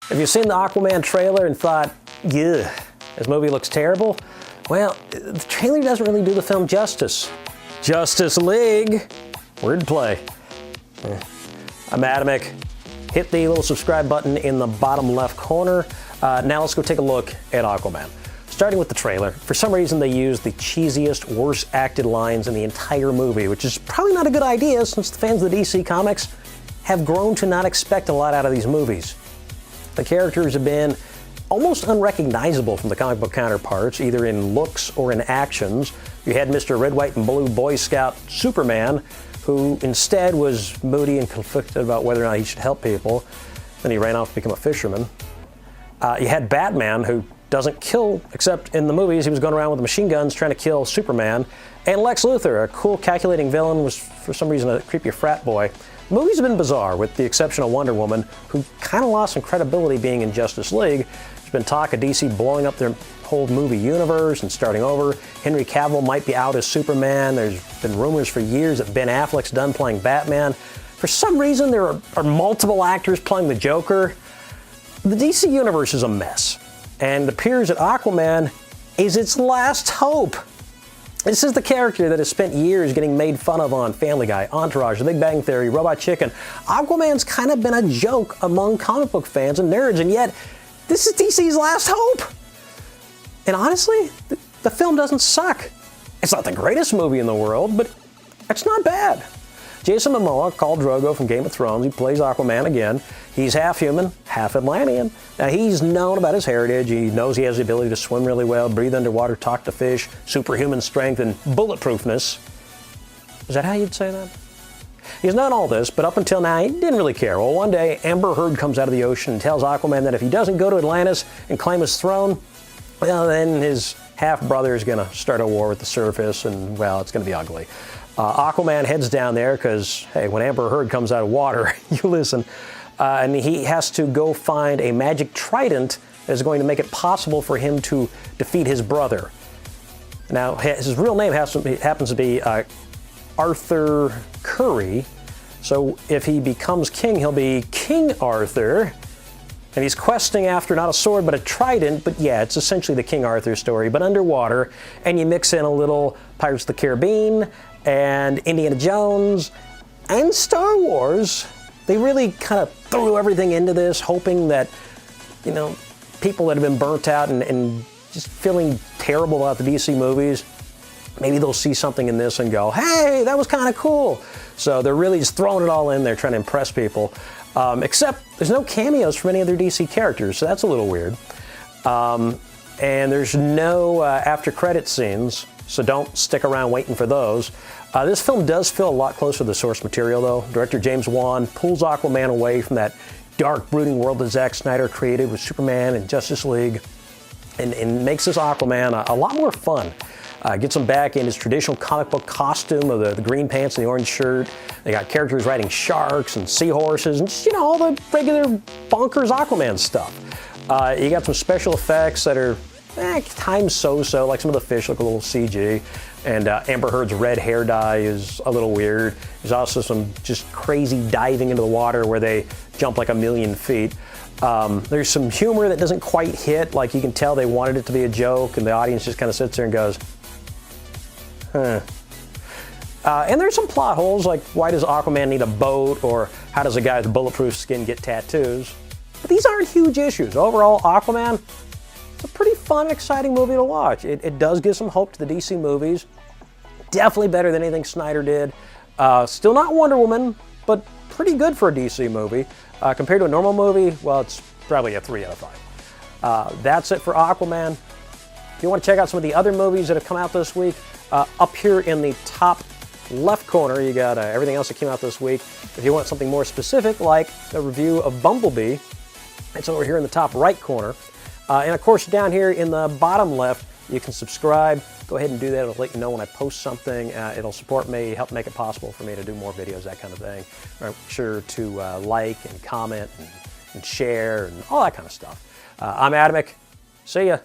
Have you seen the Aquaman trailer and thought, "Ugh, this movie looks terrible"? Well, the trailer doesn't really do the film justice. Justice League. Wordplay. I'm Adamic. Hit the little subscribe button in the bottom left corner. Now let's go take a look at Aquaman. Starting with the trailer, for some reason they used the cheesiest, worst acted lines in the entire movie, which is probably not a good idea since the fans of the DC Comics have grown to not expect a lot out of these movies. The characters have been almost unrecognizable from the comic book counterparts, either in looks or in actions. You had Mr. Red, White, and Blue Boy Scout Superman, who instead was moody and conflicted about whether or not he should help people. Then he ran off to become a fisherman. You had Batman, who doesn't kill, except in the movies he was going around with machine guns trying to kill Superman. And Lex Luthor, a cool calculating villain, was for some reason a creepy frat boy. The movies have been bizarre, with the exception of Wonder Woman, who kind of lost some credibility being in Justice League. There's been talk of DC blowing up their whole movie universe and starting over. Henry Cavill might be out as Superman. There's been rumors for years that Ben Affleck's done playing Batman. For some reason, there are multiple actors playing the Joker. The DC universe is a mess, and it appears that Aquaman is its last hope. This is the character that has spent years getting made fun of on Family Guy, Entourage, The Big Bang Theory, Robot Chicken. Aquaman's kind of been a joke among comic book fans and nerds, and yet this is DC's last hope. And honestly, the film doesn't suck. It's not the greatest movie in the world, but it's not bad. Jason Momoa, Khal Drogo from Game of Thrones, he plays Aquaman again. He's half human, half Atlantean. Now, he's known about his heritage. He knows he has the ability to swim really well, breathe underwater, talk to fish, superhuman strength, and bulletproofness. Is that how you'd say that? He's known all this, but up until now, he didn't really care. Well, one day, Amber Heard comes out of the ocean and tells Aquaman that if he doesn't go to Atlantis and claim his throne, well, then his half-brother is going to start a war with the surface, and, well, it's going to be ugly. Aquaman heads down there because, hey, when Amber Heard comes out of water, you listen. And he has to go find a magic trident that is going to make it possible for him to defeat his brother. Now, his real name happens to be Arthur Curry. So if he becomes king, he'll be King Arthur. And he's questing after not a sword, but a trident. But yeah, it's essentially the King Arthur story, but underwater. And you mix in a little Pirates of the Caribbean and Indiana Jones and Star Wars. They really kind of threw everything into this, hoping that, you know, people that have been burnt out and just feeling terrible about the DC movies, maybe they'll see something in this and go, hey, that was kind of cool. So they're really just throwing it all in there, trying to impress people. Except there's no cameos from any other DC characters, so that's a little weird. And there's no after credit scenes, so don't stick around waiting for those. This film does feel a lot closer to the source material, though. Director James Wan pulls Aquaman away from that dark, brooding world that Zack Snyder created with Superman and Justice League, and makes this Aquaman a lot more fun. Gets him back in his traditional comic book costume of the green pants and the orange shirt. They got characters riding sharks and seahorses and just, you know, all the regular bonkers Aquaman stuff. You got some special effects that are times so-so, like some of the fish look a little CG, and Amber Heard's red hair dye is a little weird. There's also some just crazy diving into the water where they jump like 1,000,000 feet. There's some humor that doesn't quite hit, like you can tell they wanted it to be a joke, and the audience just kind of sits there and goes, huh. And there's some plot holes, like why does Aquaman need a boat, or how does a guy with bulletproof skin get tattoos? But these aren't huge issues. Overall, Aquaman, it's a pretty fun, exciting movie to watch. It does give some hope to the DC movies. Definitely better than anything Snyder did. Still not Wonder Woman, but pretty good for a DC movie. Compared to a normal movie, well, it's probably a 3 out of 5. That's it for Aquaman. If you want to check out some of the other movies that have come out this week, up here in the top left corner, you got everything else that came out this week. If you want something more specific, like a review of Bumblebee, it's over here in the top right corner. And of course, down here in the bottom left, you can subscribe. Go ahead and do that. It'll let you know when I post something. It'll support me, help make it possible for me to do more videos, that kind of thing. Make sure to like and comment and share and all that kind of stuff. I'm Adamic. See ya.